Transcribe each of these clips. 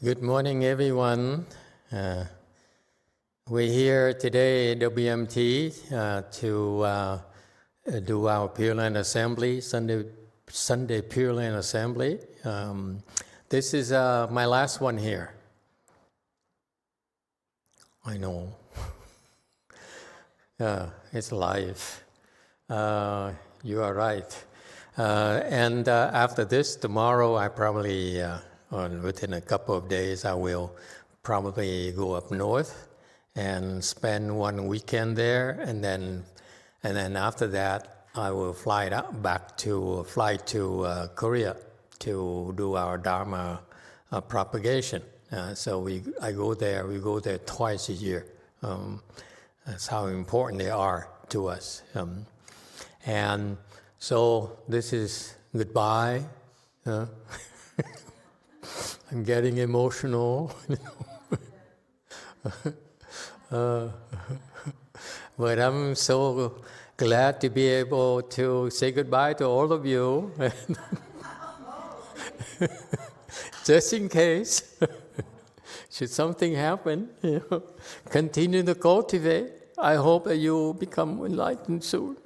Good morning, everyone. We're here today at WMT to do our Pureland Assembly, Sunday Pureland Assembly. This is my last one here. I know. It's life. You are right. And after this, tomorrow I probably... within a couple of days, I will probably go up north and spend one weekend there, and then after that, I will fly to Korea to do our Dharma propagation. We go there twice a year. That's how important they are to us. And so this is goodbye. I'm getting emotional, but I'm so glad to be able to say goodbye to all of you, just in case, should something happen, continue to cultivate. I hope that you become enlightened soon.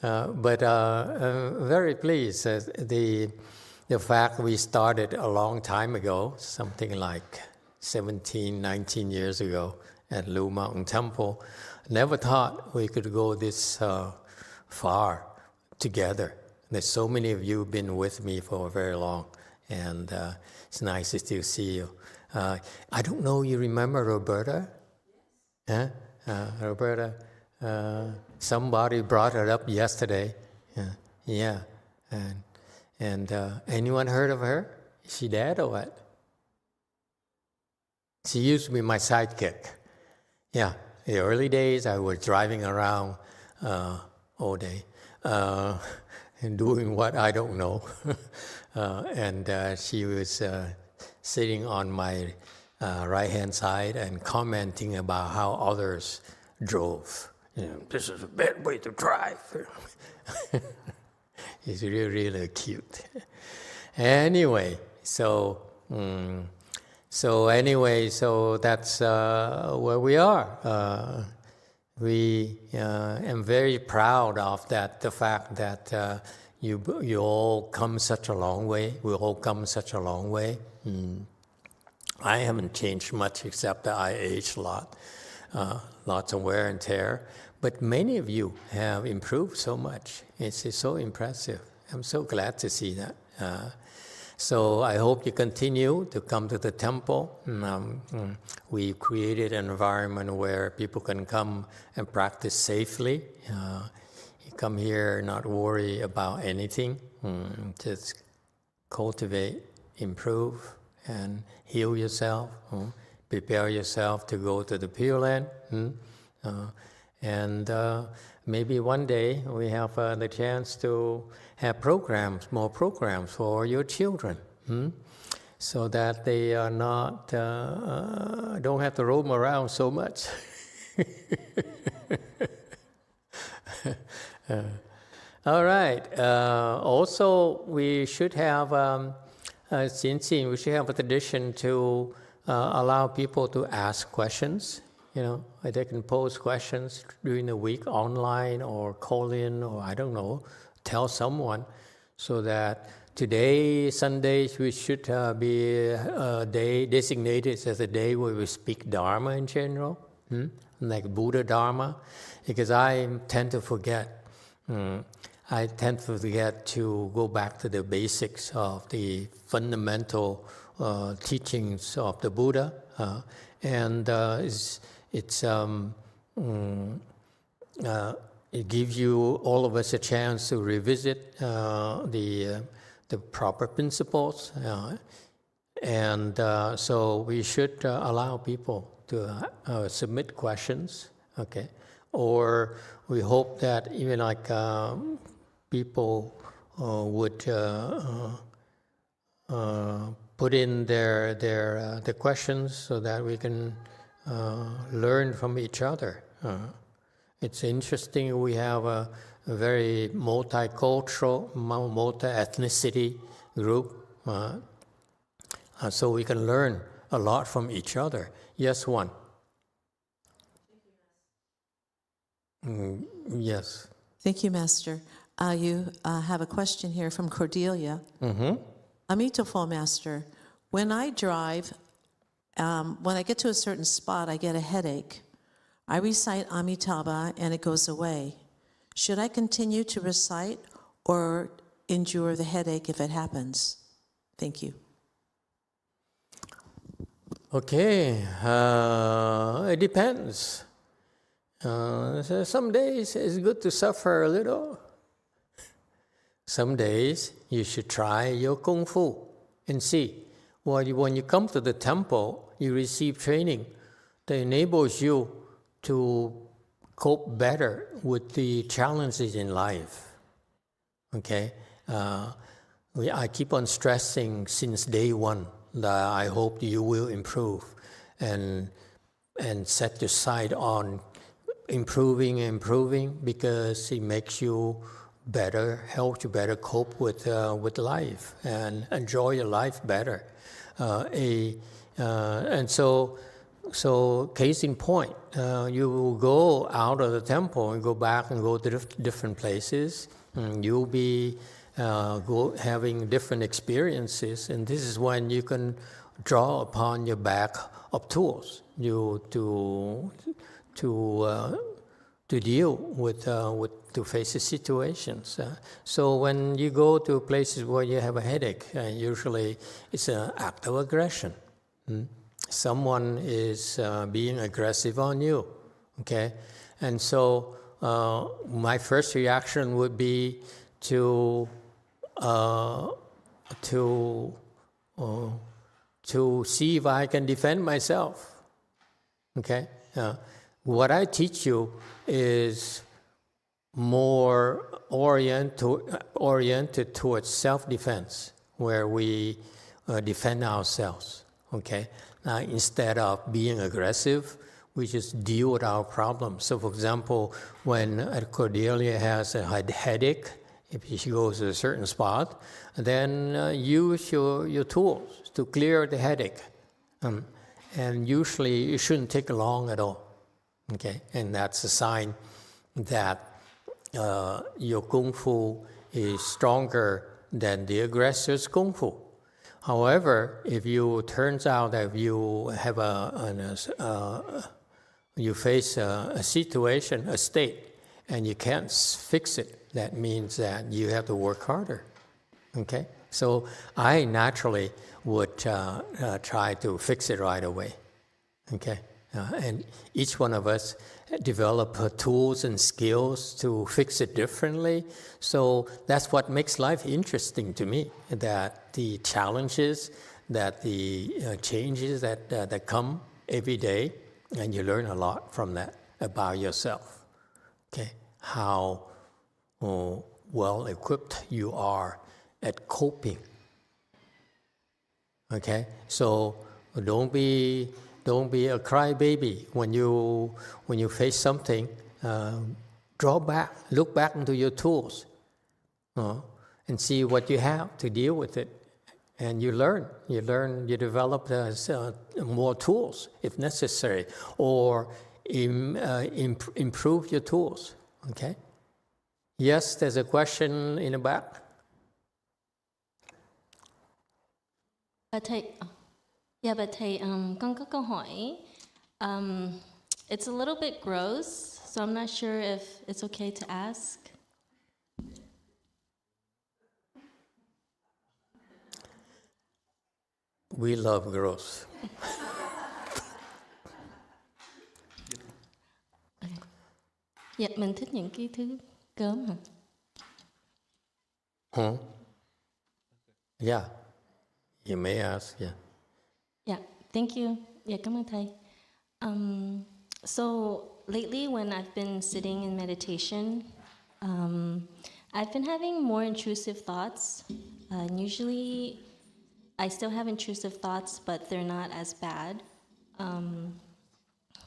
But I'm very pleased the fact we started a long time ago, something like 17, 19 years ago at Lu Mountain Temple. Never thought we could go this far together. There's so many of you who've been with me for very long, and it's nice to still see you. I don't know, you remember Roberta? Huh? Roberta? Somebody brought it up yesterday. Yeah. And anyone heard of her? Is she dead or what? She used to be my sidekick. Yeah. In the early days, I was driving around all day and doing what I don't know. And she was sitting on my right-hand side and commenting about how others drove. This is a bad way to drive. He's really cute. Anyway, so that's where we are. We am very proud of that. The fact that you all come such a long way. We all come such a long way. I haven't changed much except that I aged a lot. Lots of wear and tear, but many of you have improved so much. It's so impressive. I'm so glad to see that. So I hope you continue to come to the temple. We've created an environment where people can come and practice safely. You come here, not worry about anything. Just cultivate, improve, and heal yourself. Prepare yourself to go to the Pureland, and maybe one day we have the chance to have more programs for your children, so that they are not don't have to roam around so much. All right. Also, we should have we should have a tradition to allow people to ask questions. They can pose questions during the week online or call in, or I don't know, tell someone, so that today, Sundays, we should be a day designated as a day where we speak Dharma in general, like Buddha Dharma, because I tend to forget. I tend to forget to go back to the basics of the fundamental teachings of the Buddha, and it gives you, all of us, a chance to revisit the proper principles, and so we should allow people to submit questions, okay? Or we hope that even like people would put in their questions so that we can learn from each other. It's interesting, we have a very multicultural, multi-ethnicity group, so we can learn a lot from each other. Yes, one. Yes. Thank you, Master. You have a question here from Cordelia. Amitabha, Master. When I drive, when I get to a certain spot, I get a headache. I recite Amitabha and it goes away. Should I continue to recite or endure the headache if it happens? Thank you. Okay, it depends. So some days it's good to suffer a little. Some days you should try your Kung Fu and see. When you come to the temple, you receive training that enables you to cope better with the challenges in life. Okay? I keep on stressing since day one that I hope you will improve and set your sight on improving because it makes you better, helps you better cope with life and enjoy your life better. And so case in point, you will go out of the temple and go back and go to different places. And you'll be having different experiences, and this is when you can draw upon your bag of tools to deal with to face the situations. So when you go to places where you have a headache, usually it's an act of aggression. Someone is being aggressive on you, okay? And so my first reaction would be to see if I can defend myself, okay? What I teach you is more oriented towards self-defense, where we defend ourselves, okay? Instead of being aggressive, we just deal with our problems. So, for example, when Cordelia has a headache, if she goes to a certain spot, then use your tools to clear the headache. And usually it shouldn't take long at all. Okay, and that's a sign that your Kung Fu is stronger than the aggressor's Kung Fu. However, if you turns out that you have you face a situation, a state, and you can't fix it, that means that you have to work harder. Okay, so I naturally would try to fix it right away. Okay. And each one of us develop tools and skills to fix it differently. So that's what makes life interesting to me, that the challenges, that the changes that come every day, and you learn a lot from that about yourself. Okay, how well equipped you are at coping. Okay, so don't be a crybaby when you face something. Draw back, look back into your tools, and see what you have to deal with it. And you develop more tools if necessary, or improve your tools. Okay. Yes, there's a question in the back. Dạ bà thầy, con có câu hỏi. It's a little bit gross, so I'm not sure if it's okay to ask. We love gross. Dạ, mình thích những cái thứ gớm hả? Yeah, you may ask, yeah. Yeah, thank you. Yeah, cảm ơn thầy. So lately when I've been sitting in meditation, I've been having more intrusive thoughts. And usually I still have intrusive thoughts, but they're not as bad.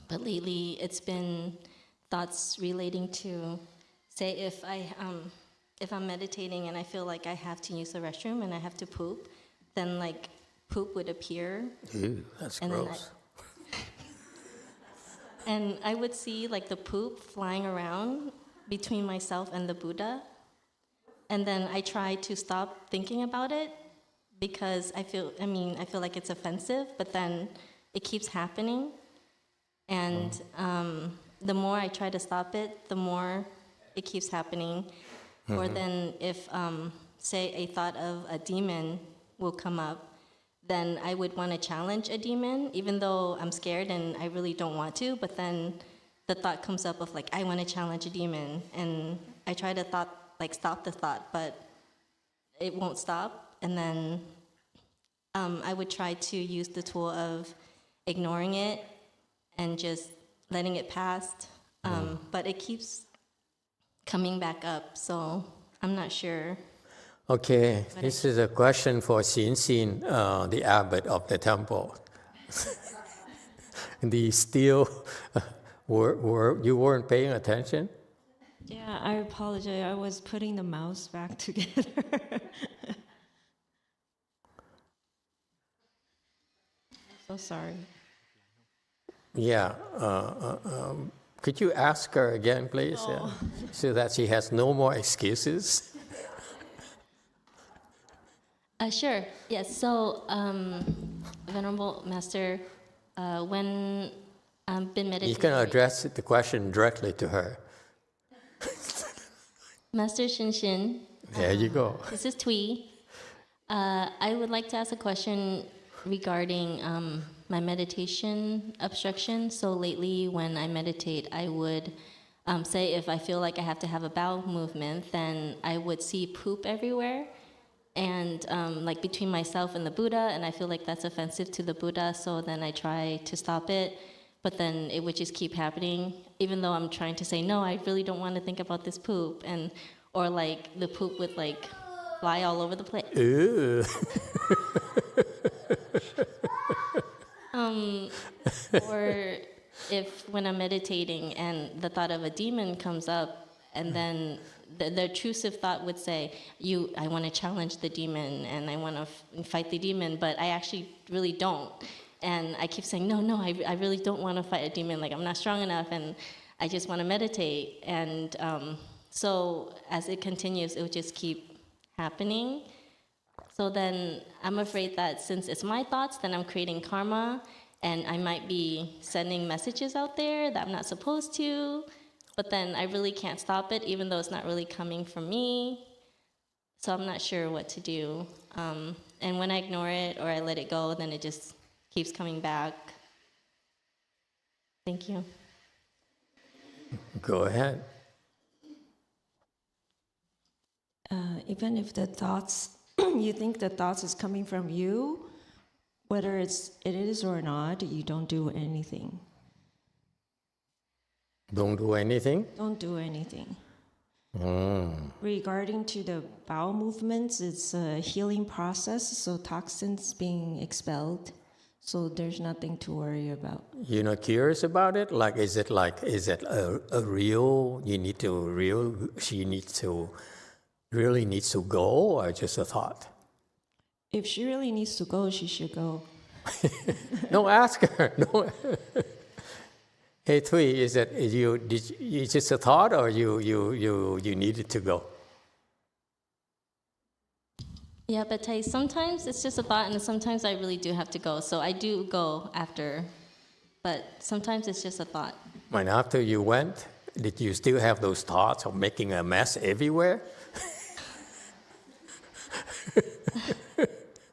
But lately it's been thoughts relating to, say, if I if I'm meditating and I feel like I have to use the restroom and I have to poop, then like poop would appear. Ew, that's And gross. And I would see like the poop flying around between myself and the Buddha. And then I try to stop thinking about it because I feel like it's offensive, but then it keeps happening. And the more I try to stop it, the more it keeps happening. Or then if, say, a thought of a demon will come up, then I would want to challenge a demon, even though I'm scared and I really don't want to. But then the thought comes up of like, I want to challenge a demon. And I try to stop the thought, but it won't stop. And then I would try to use the tool of ignoring it and just letting it pass. But it keeps coming back up, so I'm not sure. Okay, this is a question for Xin, the abbot of the temple. You weren't paying attention? Yeah, I apologize. I was putting the mouse back together. So sorry. Yeah. Could you ask her again, please? So that she has no more excuses? Sure, yes. So, Venerable Master, when I've been meditating... You can address the question directly to her. Master Shin. There you go. This is Tui. I would like to ask a question regarding my meditation obstruction. So lately when I meditate, I would say if I feel like I have to have a bowel movement, then I would see poop everywhere. And like between myself and the Buddha, and I feel like that's offensive to the Buddha, so then I try to stop it, but then it would just keep happening, even though I'm trying to say, no, I really don't want to think about this poop, or like the poop would like fly all over the place. Ew. Or if when I'm meditating and the thought of a demon comes up, and then the intrusive thought would say, I want to challenge the demon and I want to fight the demon, but I actually really don't. And I keep saying, no, I really don't want to fight a demon. Like, I'm not strong enough and I just want to meditate. And so as it continues, it would just keep happening. So then I'm afraid that since it's my thoughts, then I'm creating karma and I might be sending messages out there that I'm not supposed to. But then I really can't stop it, even though it's not really coming from me. So I'm not sure what to do. And when I ignore it or I let it go, then it just keeps coming back. Thank you. Go ahead. Even if the thoughts, you think the thoughts is coming from you, whether it is or not, you don't do anything. Don't do anything? Don't do anything. Regarding to the bowel movements, it's a healing process, so toxins being expelled, so there's nothing to worry about. You're not curious about it? Is it a real, she really needs to go, or just a thought? If she really needs to go, she should go. No, ask her. No. Hey, Tui, is just a thought, or you needed to go? Yeah, but sometimes it's just a thought, and sometimes I really do have to go. So I do go after, but sometimes it's just a thought. And after you went, did you still have those thoughts of making a mess everywhere?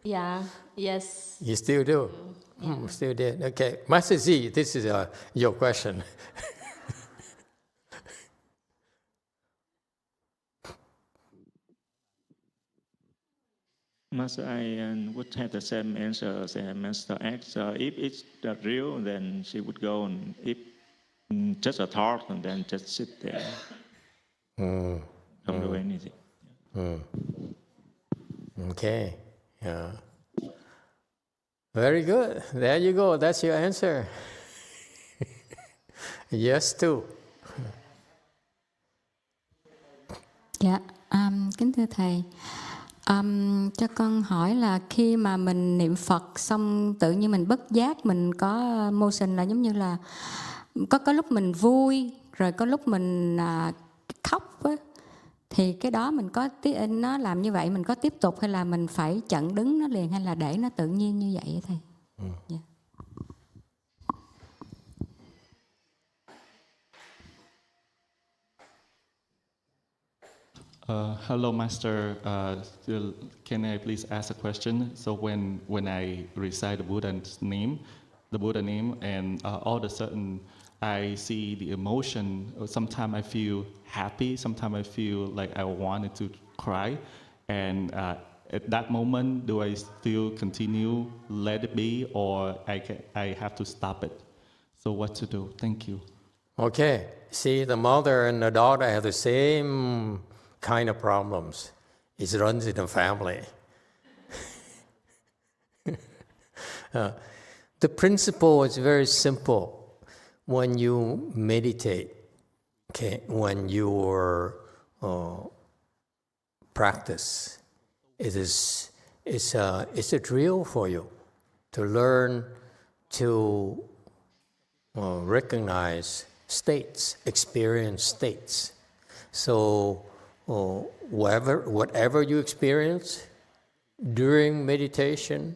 Yeah, yes. You still do? Yeah. Still did. Okay. Master Z, this is your question. Master, I would have the same answer as Master X. If it's the real, then she would go, and if just a thought, and then just sit there. Don't do anything. Okay. Yeah. Very good. There you go. That's your answer. Yes, too. Yeah, Kính thưa Thầy, cho con hỏi là khi mà mình niệm Phật xong tự nhiên mình bất giác mình có motion là giống như là có lúc mình vui rồi có lúc mình khóc á, thì cái đó mình có nó làm như vậy mình có tiếp tục hay là mình phải chặn đứng nó liền hay là để nó tự nhiên như vậy Thầy? Yeah. Hello, Master. Can I please ask a question? So when I recite the Buddha name, and all of a sudden I see the emotion. Sometimes I feel happy. Sometimes I feel like I wanted to cry. And at that moment, do I still continue, let it be, or I have to stop it? So what to do? Thank you. Okay. See, the mother and the daughter have the same kind of problems. It runs in the family. The principle is very simple. When you meditate, okay, when you practice, it's a drill for you to learn to recognize states, experience states. So whatever you experience during meditation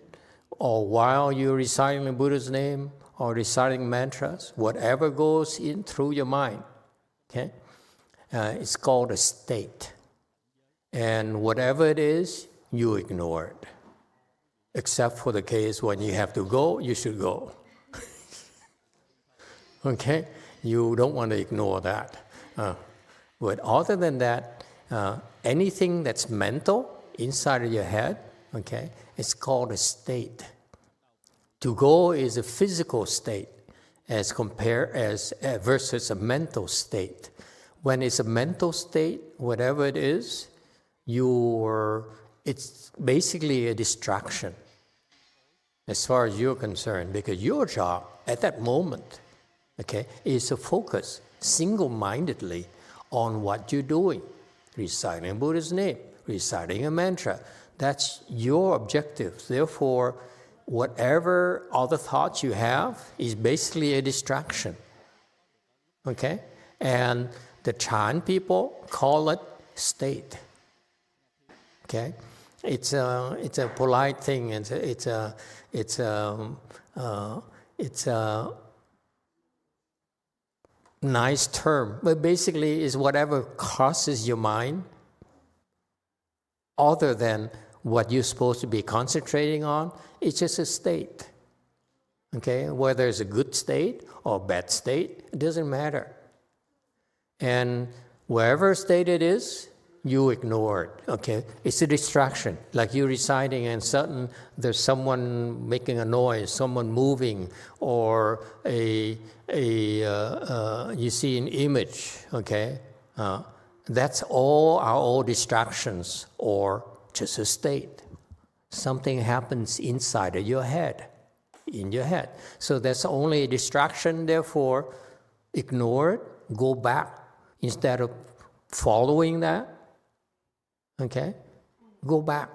or while you're reciting the Buddha's name or reciting mantras, whatever goes in through your mind, okay, it's called a state. And whatever it is, you ignore it. Except for the case when you have to go, you should go. Okay? You don't want to ignore that. But other than that, anything that's mental inside of your head, okay, it's called a state. To go is a physical state versus a mental state. When it's a mental state, whatever it is, it's basically a distraction as far as you're concerned, because your job at that moment, okay, is to focus single-mindedly on what you're doing. Reciting Buddha's name, reciting a mantra. That's your objective. Therefore, whatever other thoughts you have is basically a distraction. Okay? And the Chan people call it state. Okay? It's a polite thing. It's a nice term, but basically is whatever crosses your mind other than what you're supposed to be concentrating on. It's just a state. Okay? Whether it's a good state or a bad state, it doesn't matter. And wherever state it is, you ignore it. Okay? It's a distraction. Like you're reciting and suddenly there's someone making a noise, someone moving, or you see an image. Okay? That's all our old distractions or just a state. Something happens inside of your head, in your head. So that's only a distraction, therefore ignore it, go back. Instead of following that, okay, go back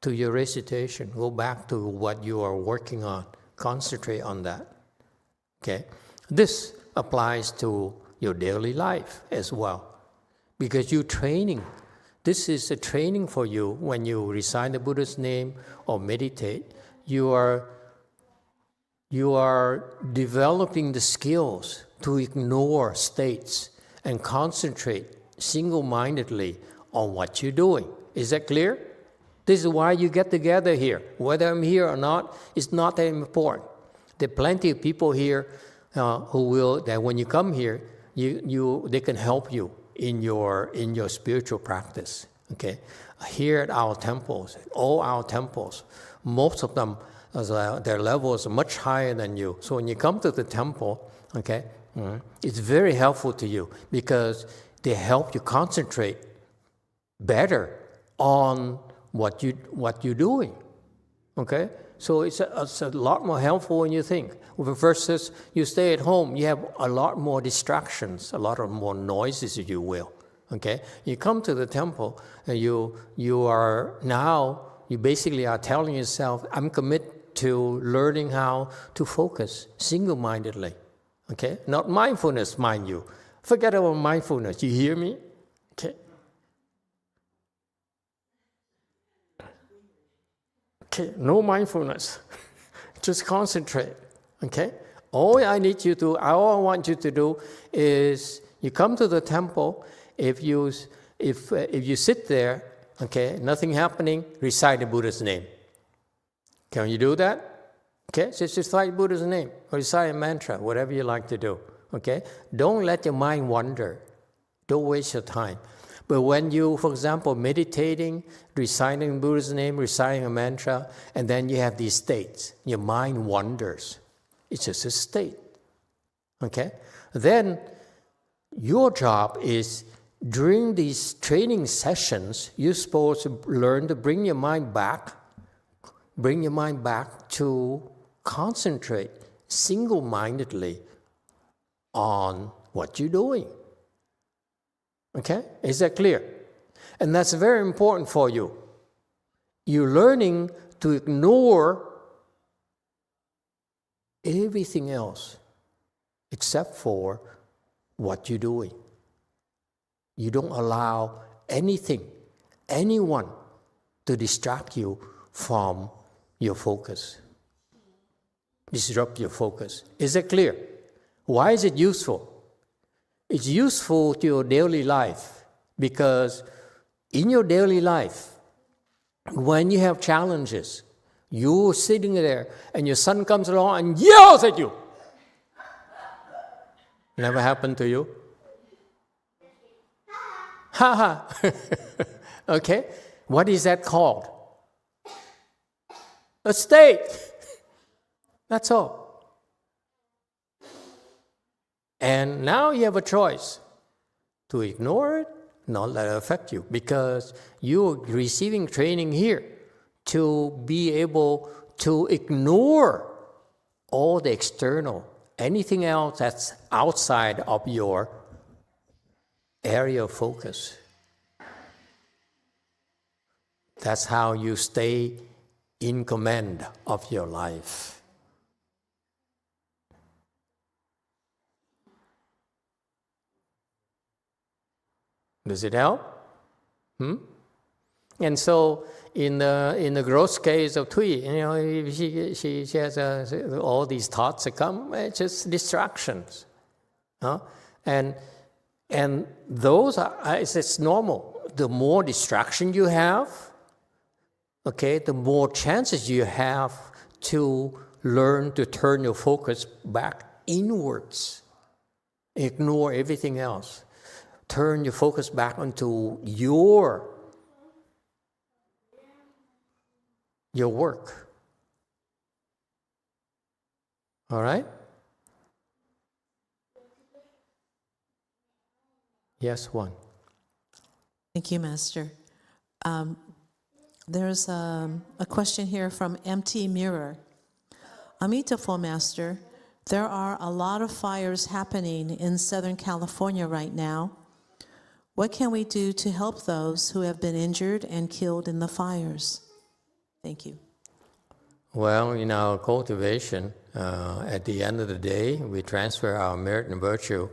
to your recitation, go back to what you are working on, concentrate on that. Okay? This applies to your daily life as well. Because you're training. This is a training for you when you recite the Buddha's name or meditate. You are developing the skills to ignore states and concentrate single-mindedly on what you're doing. Is that clear? This is why you get together here. Whether I'm here or not, it's not that important. There are plenty of people here that when you come here, they can help you in your spiritual practice. Okay, here at our temples, all our temples, most of them, their levels are much higher than you. So when you come to the temple, okay, it's very helpful to you because they help you concentrate better on what you're doing. Okay, so it's a lot more helpful when you think. Versus you stay at home, you have a lot more distractions, a lot of more noises, if you will. Okay, you come to the temple, and you basically are telling yourself, I'm committed to learning how to focus single-mindedly. Okay, not mindfulness, mind you. Forget about mindfulness. You hear me? Okay. Okay, no mindfulness. Just concentrate. Okay. All I want you to do is you come to the temple. If you sit there, okay, nothing happening, recite the Buddha's name. Can you do that? Okay, just recite Buddha's name or recite a mantra, whatever you like to do. Okay, don't let your mind wander. Don't waste your time. But when you, for example, meditating, reciting Buddha's name, reciting a mantra, and then you have these states, your mind wanders. It's just a state. Okay, then your job is, during these training sessions, you're supposed to learn to bring your mind back to concentrate single-mindedly on what you're doing. Okay? Is that clear? And that's very important for you. You're learning to ignore everything else except for what you're doing. You don't allow anyone to distract you from your focus. Disrupt your focus. Is that clear? Why is it useful? It's useful to your daily life because in your daily life, when you have challenges, you're sitting there and your son comes along and yells at you. Never happened to you? Ha ha. Okay? What is that called? A state. That's all. And now you have a choice to ignore it, not let it affect you, because you're receiving training here to be able to ignore all the external, anything else that's outside of your area of focus. That's how you stay in command of your life. Does it help? And so, in the gross case of Thuy, she has all these thoughts that come. It's just distractions, and those are, it's normal. The more distraction you have, okay, the more chances you have to learn to turn your focus back inwards. Ignore everything else. Turn your focus back onto your work. All right? Yes, one. Thank you, Master. There's a question here from Empty Mirror. Amitabha, Master, there are a lot of fires happening in Southern California right now. What can we do to help those who have been injured and killed in the fires? Thank you. Well, in our cultivation, at the end of the day, we transfer our merit and virtue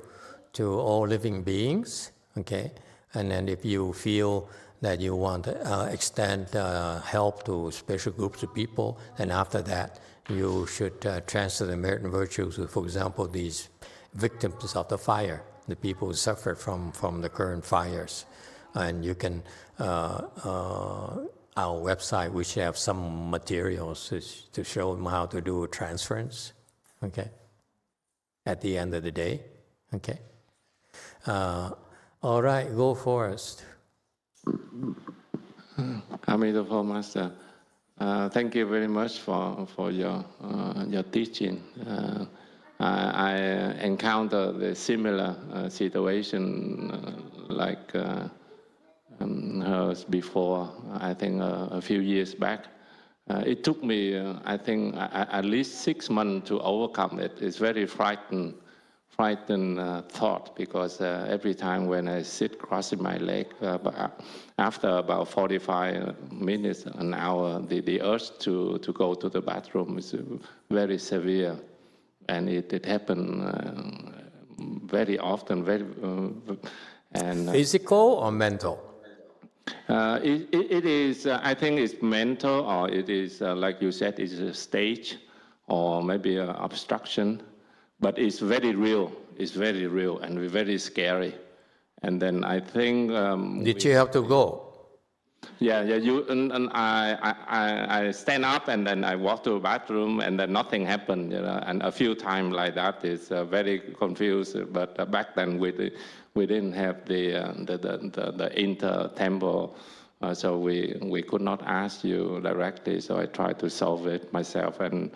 to all living beings, okay? And then if you feel that you want to extend help to special groups of people, then after that, you should transfer the merit and virtues to, for example, these victims of the fire, the people who suffered from the current fires. And you can, our website, we should have some materials to show them how to do transference, okay, at the end of the day, okay. All right, go Forrest. Amitabha, Master. Thank you very much for your teaching. I encountered a similar situation like hers before, I think a few years back. It took me, I think, at least 6 months to overcome it. It's very frightening frightened thought, because every time when I sit crossing my leg, after about 45 minutes, an hour, the urge to go to the bathroom is very severe. And it happened very often, Physical or mental? It is, I think it's mental, or it is, like you said, it's a stage, or maybe an obstruction. But it's very real. It's very real and very scary. And then I think... Did you have to go? Yeah. And I stand up and then I walk to the bathroom and then nothing happened, And a few times like that is very confused. But back then we didn't have the inter-temple, so we could not ask you directly. So I tried to solve it myself, and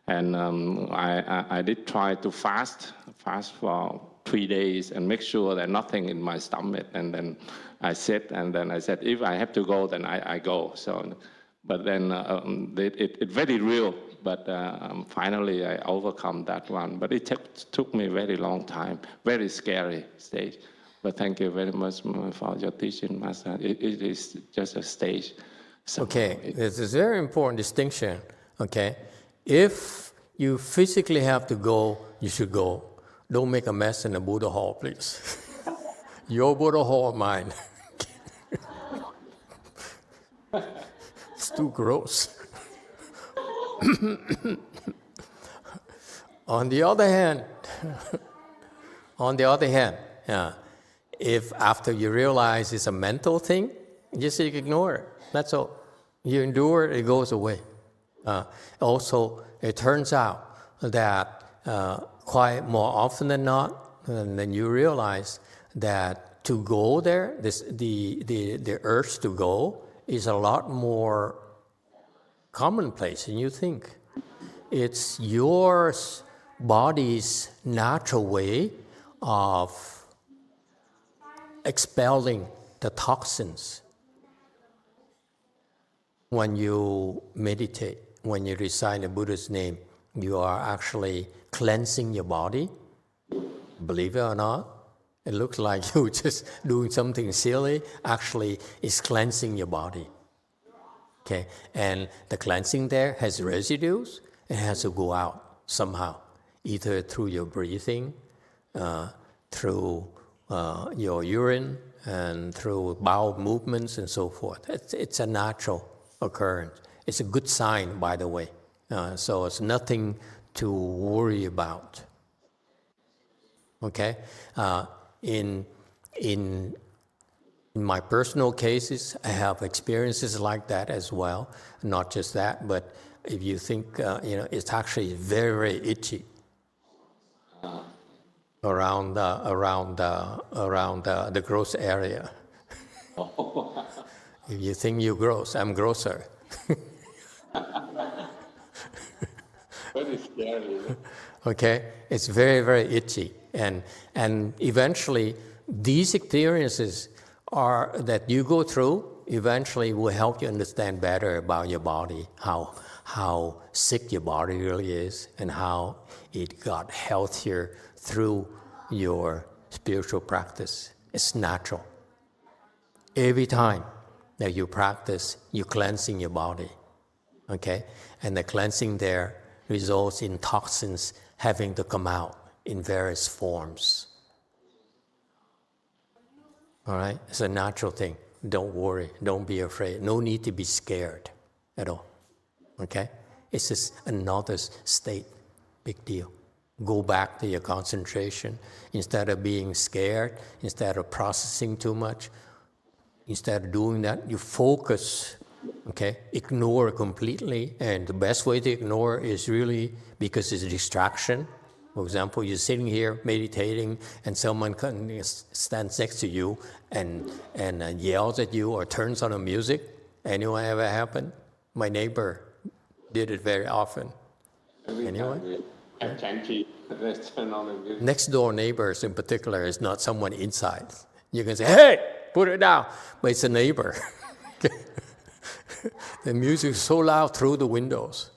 I did try to fast for 3 days and make sure that nothing in my stomach, and then I sit, and then I said, if I have to go, then I go. So, but then it very real, but finally I overcome that one. But it took me a very long time, very scary stage. But thank you very much for your teaching, Master. It is just a stage. So Okay, this is a very important distinction, okay? If you physically have to go, you should go. Don't make a mess in the Buddha hall, please. Your Buddha hall, mine. It's too gross. On the other hand, yeah, if after you realize it's a mental thing, just ignore it. That's all. You endure it, it goes away. Also, it turns out that quite more often than not, and then you realize that to go there, the urge to go is a lot more commonplace than you think. It's your body's natural way of expelling the toxins. When you meditate, when you recite the Buddha's name, you are actually cleansing your body. Believe it or not, it looks like you're just doing something silly. Actually, it's cleansing your body. Okay, and the cleansing there has residues. It has to go out somehow, either through your breathing, through your urine, and through bowel movements and so forth. It's a natural occurrence. It's a good sign, by the way. So it's nothing to worry about. Okay? In my personal cases, I have experiences like that as well. Not just that, but if you think, it's actually very, very itchy around the gross area. If you think you're gross, I'm grosser. very scary. Okay, it's very, very itchy, and eventually these experiences that you go through eventually will help you understand better about your body, how sick your body really is, and how it got healthier through your spiritual practice. It's natural. Every time that you practice, you're cleansing your body, okay? And the cleansing there results in toxins having to come out in various forms. All right? It's a natural thing. Don't worry. Don't be afraid. No need to be scared at all, okay? It's just another state. Big deal. Go back to your concentration. Instead of being scared, instead of processing too much, instead of doing that, you focus, okay? Ignore completely, and the best way to ignore is really because it's a distraction. For example, you're sitting here meditating, and someone stands next to you and yells at you or turns on the music. Anyone ever happened? My neighbor did it very often. Anyone? Next door neighbors in particular is not someone inside. You can say, hey, put it down, but it's a neighbor. The music is so loud through the windows.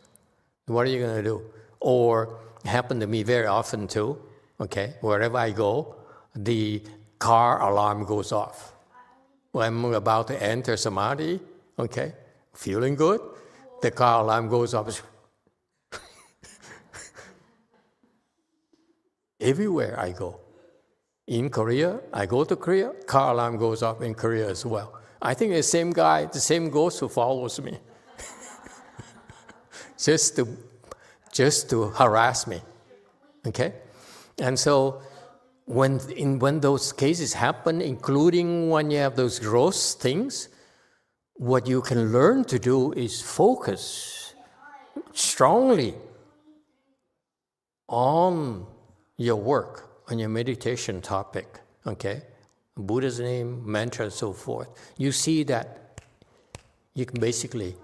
What are you going to do? Or it happened to me very often too. Okay, wherever I go, the car alarm goes off. When I'm about to enter samadhi, okay, feeling good, the car alarm goes off. Everywhere I go. In Korea, I go to Korea, car alarm goes off in Korea as well. I think the same guy, the same ghost who follows me. just to harass me. Okay? And so when those cases happen, including when you have those gross things, what you can learn to do is focus strongly on your work, on your meditation topic, okay? Buddha's name, mantra, and so forth. You see that you can basically,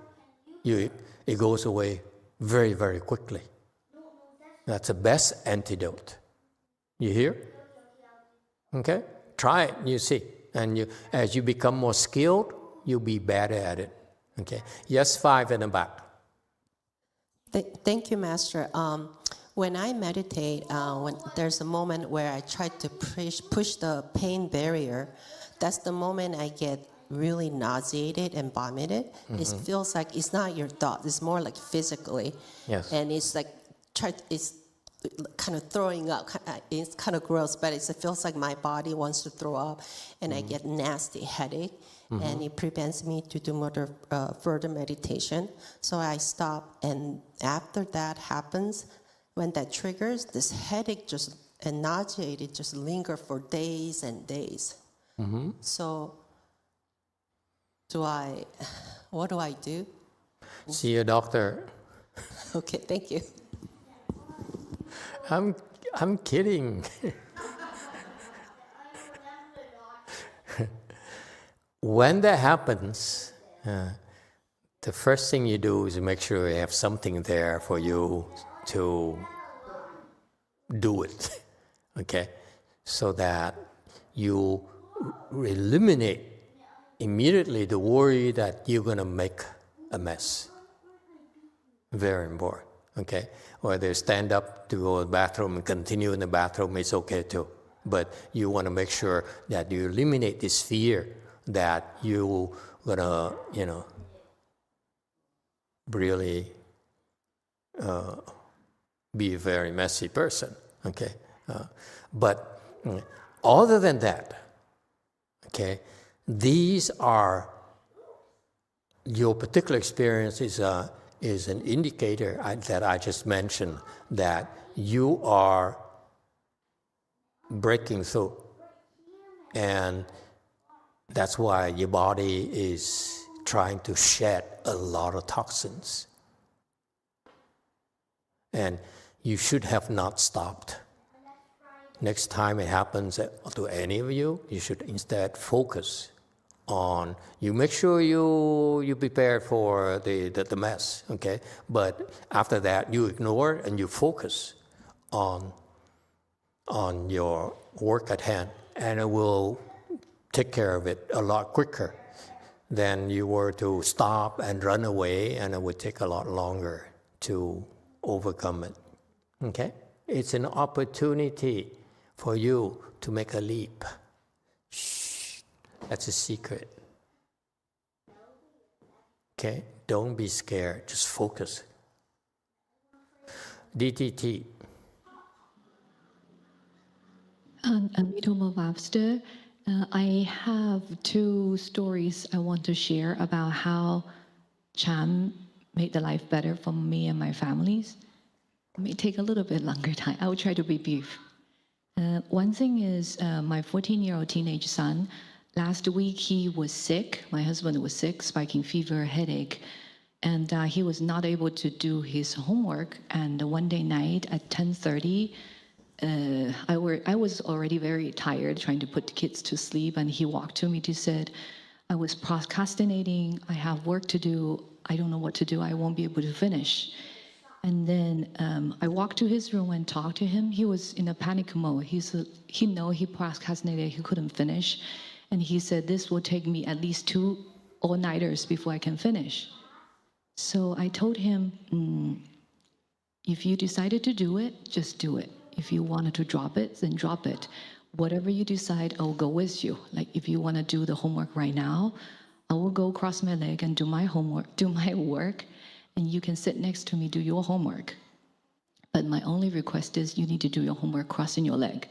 it goes away very, very quickly. That's the best antidote. You hear? Okay? Try it, you see. And as you become more skilled, you'll be better at it. Okay? Yes, 5 in the back. Thank you, Master. When I meditate, when there's a moment where I try to push the pain barrier, that's the moment I get really nauseated and vomited. Mm-hmm. It feels like it's not your thought. It's more like physically. Yes. And it's like, it's kind of throwing up. It's kind of gross, but it feels like my body wants to throw up, and I get nasty headache. Mm-hmm. And it prevents me to do further meditation. So I stop, and after that happens, when that triggers, this headache and nauseated just linger for days and days. Mm-hmm. So, what do I do? See a doctor. Okay, thank you. I'm kidding. When that happens, the first thing you do is make sure you have something there for you to do it, okay? So that you eliminate immediately the worry that you're going to make a mess. Very important, okay? Whether stand up to go to the bathroom and continue in the bathroom, it's okay too. But you want to make sure that you eliminate this fear that you're going to, really be a very messy person, okay? But other than that, okay, these are, your particular experience is an indicator that I just mentioned that you are breaking through. And that's why your body is trying to shed a lot of toxins. And you should have not stopped. Next time it happens to any of you, you should instead focus on, you make sure you prepare for the mess, okay? But after that, you ignore it and you focus on your work at hand, and it will take care of it a lot quicker than you were to stop and run away, and it would take a lot longer to overcome it, okay? It's an opportunity for you to make a leap. Shh, that's a secret. Okay, don't be scared, just focus. DTT. Amitabha Master, I have 2 stories I want to share about how Chan made the life better for me and my families. It may take a little bit longer time. I will try to be brief. One thing is my 14-year-old teenage son, last week he was sick. My husband was sick, spiking fever, headache, and he was not able to do his homework. And one day night at 10:30, I was already very tired trying to put the kids to sleep, and he walked to me and said, I was procrastinating, I have work to do, I don't know what to do, I won't be able to finish. And then I walked to his room and talked to him. He was in a panic mode. He procrastinated, he couldn't finish. And he said, this will take me at least 2 all-nighters before I can finish. So I told him, if you decided to do it, just do it. If you wanted to drop it, then drop it. Whatever you decide, I will go with you. Like if you want to do the homework right now, I will go cross my leg and do my work, and you can sit next to me, do your homework. But my only request is you need to do your homework crossing your leg.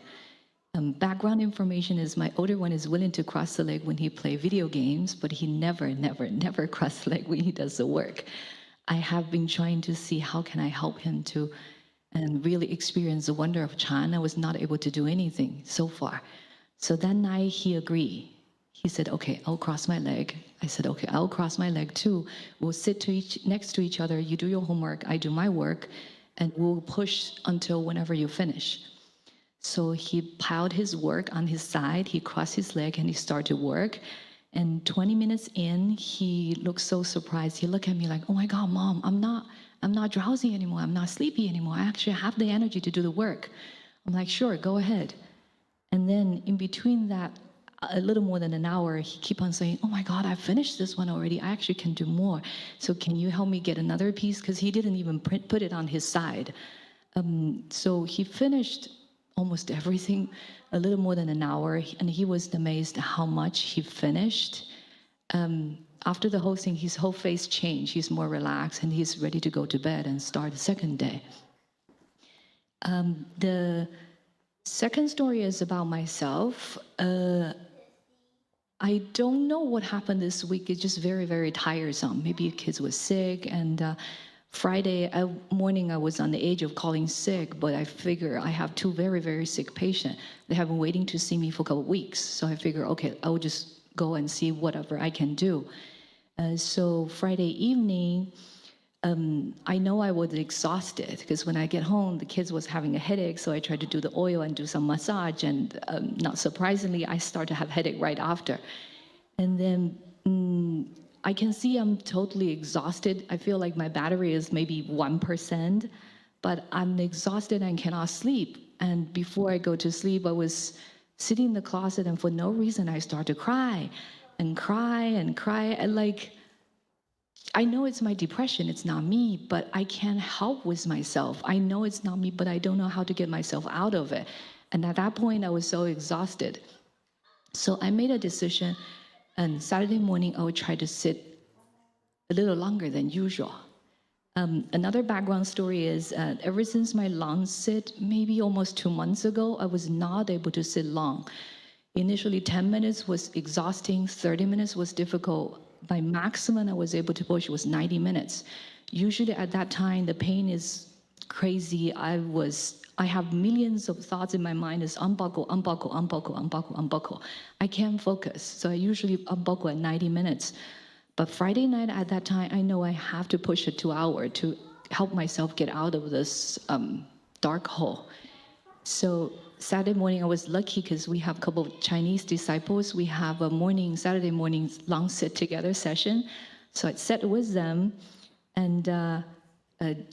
Background information is my older one is willing to cross the leg when he plays video games, but he never crosses the leg when he does the work. I have been trying to see how can I help him to really experience the wonder of Chan. I was not able to do anything so far. So that night he agreed. He said, okay, I'll cross my leg. I said, okay, I'll cross my leg too. We'll sit next to each other. You do your homework, I do my work, and we'll push until whenever you finish. So he piled his work on his side, he crossed his leg and he started work. And 20 minutes in, he looked so surprised. He looked at me like, oh my God, Mom, I'm not drowsy anymore. I'm not sleepy anymore. I actually have the energy to do the work. I'm like, sure, go ahead. And then in between that, a little more than an hour, he keep on saying, oh my God, I finished this one already. I actually can do more. So can you help me get another piece? Because he didn't even put it on his side. So he finished almost everything, a little more than an hour, and he was amazed how much he finished. After the whole thing, his whole face changed. He's more relaxed, and he's ready to go to bed and start the second day. The second story is about myself. I don't know what happened this week. It's just very, very tiresome. Maybe kids were sick, and Friday morning, I was on the edge of calling sick, but I figure I have two very, very sick patients. They have been waiting to see me for a couple of weeks. So I figure, okay, I will just go and see whatever I can do. So Friday evening, I know I was exhausted because when I get home, the kids was having a headache. So I tried to do the oil and do some massage. And not surprisingly, I started to have headache right after. And then I can see I'm totally exhausted. I feel like my battery is maybe 1%, but I'm exhausted and cannot sleep. And before I go to sleep, I was sitting in the closet, and for no reason, I start to cry and cry and cry. And like, I know it's my depression, it's not me, but I can't help with myself. I know it's not me, but I don't know how to get myself out of it. And at that point, I was so exhausted. So I made a decision. And Saturday morning, I would try to sit a little longer than usual. Another background story is ever since my long sit, maybe almost 2 months ago, I was not able to sit long. Initially, 10 minutes was exhausting, 30 minutes was difficult. My maximum I was able to push was 90 minutes. Usually at that time, the pain is crazy. I have millions of thoughts in my mind. Is unbuckle, unbuckle, unbuckle, unbuckle, unbuckle. I can't focus, so I usually unbuckle at 90 minutes. But Friday night at that time, I know I have to push it 2 hours to help myself get out of this dark hole. So Saturday morning, I was lucky because we have a couple of Chinese disciples. We have a Saturday morning long sit together session. So I sat with them, and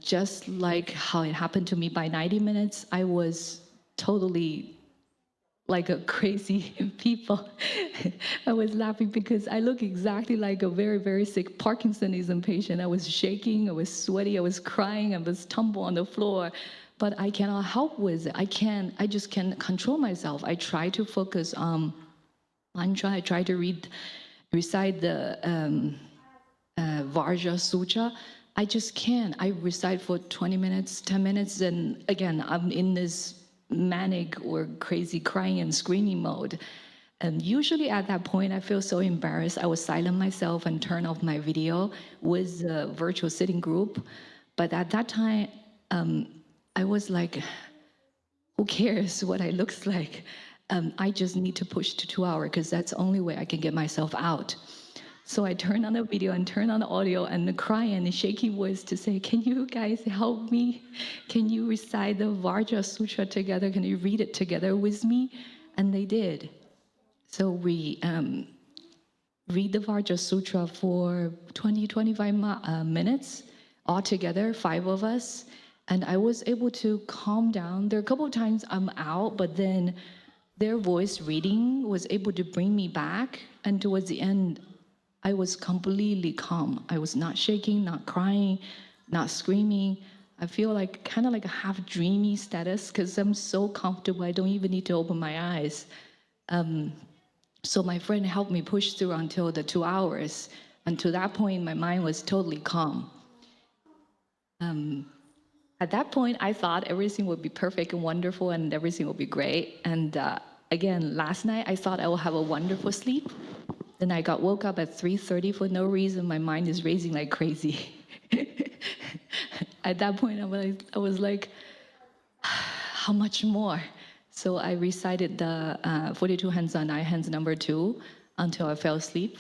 just like how it happened to me, by 90 minutes, I was totally like a crazy people. I was laughing because I look exactly like a very, very sick Parkinsonism patient. I was shaking, I was sweaty, I was crying, I was tumble on the floor, but I cannot help with it. I just can't control myself. I try to focus on mantra. I try to recite the Varja Sutra. I just can't. I recite for 20 minutes, 10 minutes, and again, I'm in this manic or crazy crying and screaming mode. And usually at that point, I feel so embarrassed. I would silence myself and turn off my video with the virtual sitting group. But at that time, I was like, who cares what I look like? I just need to push to 2 hours because that's the only way I can get myself out. So I turned on the video and turned on the audio and crying and shaking voice to say, can you guys help me? Can you recite the Varja Sutra together? Can you read it together with me? And they did. So we read the Varja Sutra for 20-25 minutes, all together, 5 of us. And I was able to calm down. There are a couple of times I'm out, but then their voice reading was able to bring me back. And towards the end, I was completely calm. I was not shaking, not crying, not screaming. I feel like kind of like a half dreamy status because I'm so comfortable. I don't even need to open my eyes. So my friend helped me push through until the 2 hours. Until that point, my mind was totally calm. At that point, I thought everything would be perfect and wonderful and everything would be great. And again, last night, I thought I will have a wonderful sleep. Then I woke up at 3:30 for no reason. My mind is racing like crazy. At that point, I was like, how much more? So I recited the 42 hands on eye hands number 2 until I fell asleep.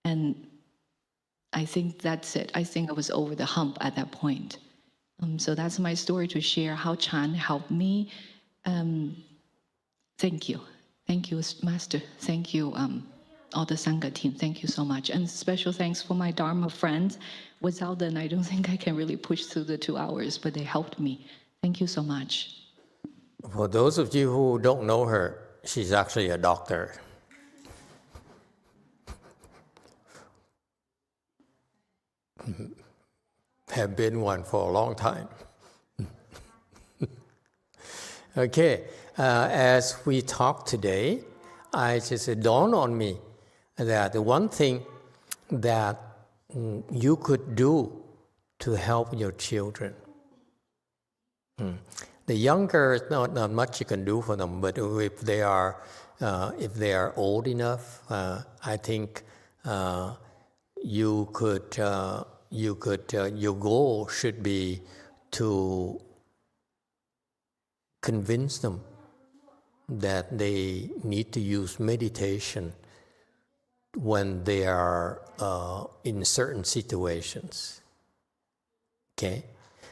And I think that's it. I think I was over the hump at that point. So that's my story to share how Chan helped me. Thank you. Thank you, Master. Thank you, all the Sangha team. Thank you so much. And special thanks for my Dharma friends. Without them, I don't think I can really push through the 2 hours, but they helped me. Thank you so much. For those of you who don't know her, she's actually a doctor. Have been one for a long time. Okay, as we talk today, it dawned on me that the one thing that you could do to help your children. The younger, not much you can do for them, but if they are old enough, I think your goal should be to convince them that they need to use meditation when they are in certain situations. Okay?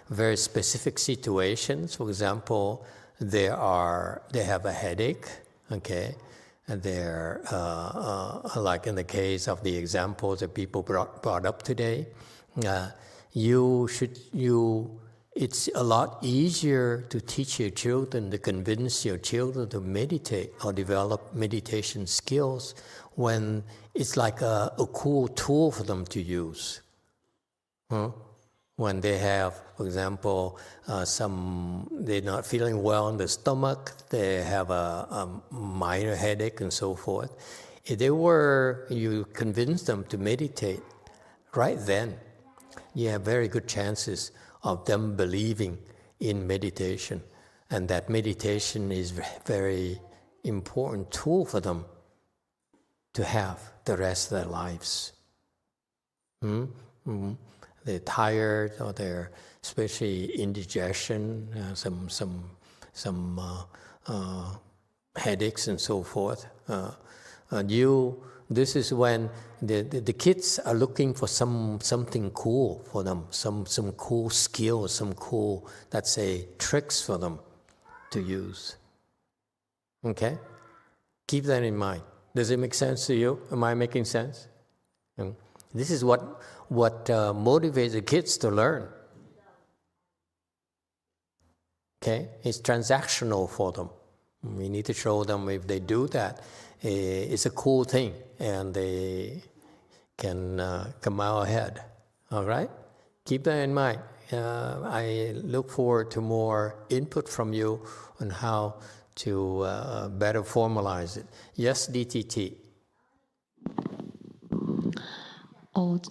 Very specific situations. For example, they have a headache, okay? And they're, like in the case of the examples that people brought up today, it's a lot easier to teach your children, to convince your children to meditate or develop meditation skills when it's like a cool tool for them to use. When they have, for example, they're not feeling well in the stomach, they have a minor headache and so forth. If you convince them to meditate right then, you have very good chances of them believing in meditation, and that meditation is a very important tool for them to have the rest of their lives. They're tired, or they're especially indigestion, some headaches and so forth. This is when the kids are looking for something cool for them, some cool skills, some cool, let's say, tricks for them to use. Okay? Keep that in mind. Does it make sense to you? Am I making sense? This is what motivates the kids to learn. Okay? It's transactional for them. We need to show them if they do that, it's a cool thing, and they can come out ahead. All right? Keep that in mind. I look forward to more input from you on how to better formalize it. Yes, DTT.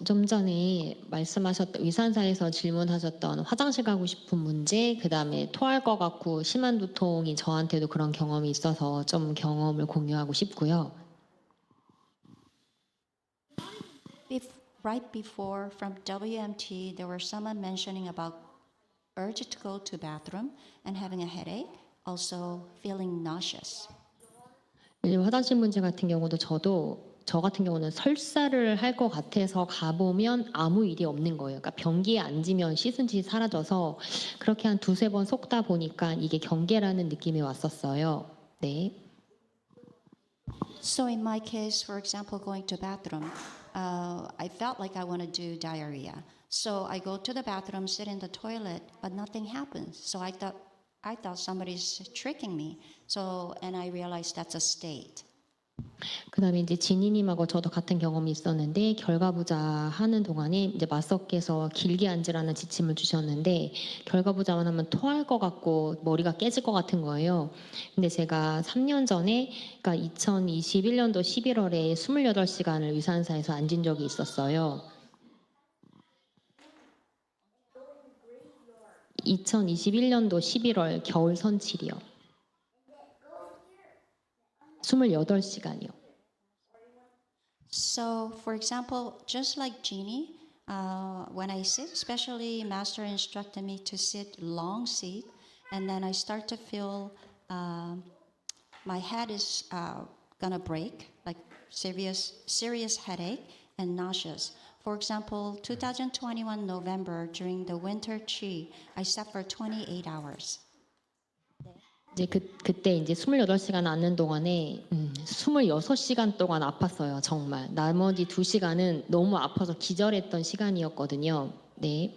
좀 전에 말씀하셨던 위산사에서 질문하셨던 화장실 가고 싶은 문제, 그 다음에 토할 것 같고 심한 두통이 저한테도 그런 경험이 있어서 좀 경험을 공유하고 싶고요. Right before from WMT, there were someone mentioning about urge to go to bathroom and having a headache, also feeling nauseous. 화장실 문제 같은 경우도 저 같은 경우는 설사를 할 것 같아서 가보면 아무 일이 없는 거예요. 그러니까 변기에 앉으면 씻은 지 사라져서 그렇게 한 2-3번 속다 보니까 이게 경계라는 느낌이 왔었어요. 네. So in my case, for example, going to bathroom, I felt like I want to do diarrhea. So I go to the bathroom, sit in the toilet, but nothing happens. So I thought somebody's tricking me. And I realized that's a state. 그다음에 이제 지니님하고 저도 같은 경험이 있었는데 결과부자 하는 동안에 이제 마스터께서 길게 앉으라는 지침을 주셨는데 결과부자만 하면 토할 것 같고 머리가 깨질 것 같은 거예요. 근데 제가 3년 전에 그러니까 2021년도 11월에 28시간을 위산사에서 앉은 적이 있었어요. 2021년도 11월 겨울 선칠이요. 28시간이요. So, for example, just like Jeannie, when I sit, especially Master instructed me to sit long seat, and then I start to feel my head is gonna break, like serious headache and nauseous. For example, 2021 November during the winter chi, I sat for 28 hours. 이제 그때 이제 28시간 앉는 동안에 26시간 동안 아팠어요. 정말. 나머지 2시간은 너무 아파서 기절했던 시간이었거든요. 네.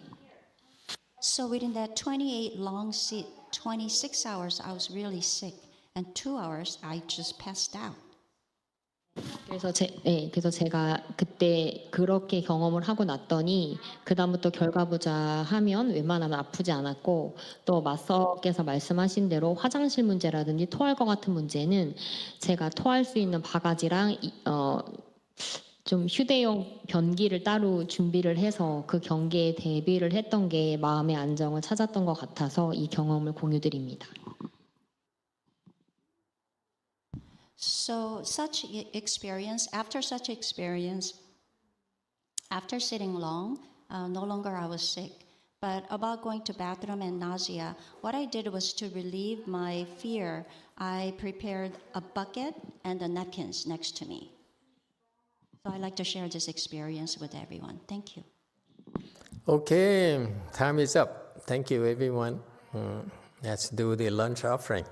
So within that 28 long sit, 26 hours I was really sick, and 2 hours I just passed out. 그래서 제가 그때 그렇게 경험을 하고 났더니 그다음부터 결과부자 하면 웬만하면 아프지 않았고 또 마스터께서 말씀하신 대로 화장실 문제라든지 토할 것 같은 문제는 제가 토할 수 있는 바가지랑 좀 휴대용 변기를 따로 준비를 해서 그 경계에 대비를 했던 게 마음의 안정을 찾았던 것 같아서 이 경험을 공유드립니다. So after such experience, after sitting long, no longer I was sick. But about going to bathroom and nausea, what I did was to relieve my fear. I prepared a bucket and the napkins next to me. So I'd like to share this experience with everyone. Thank you. Okay, time is up. Thank you, everyone. Let's do the lunch offering.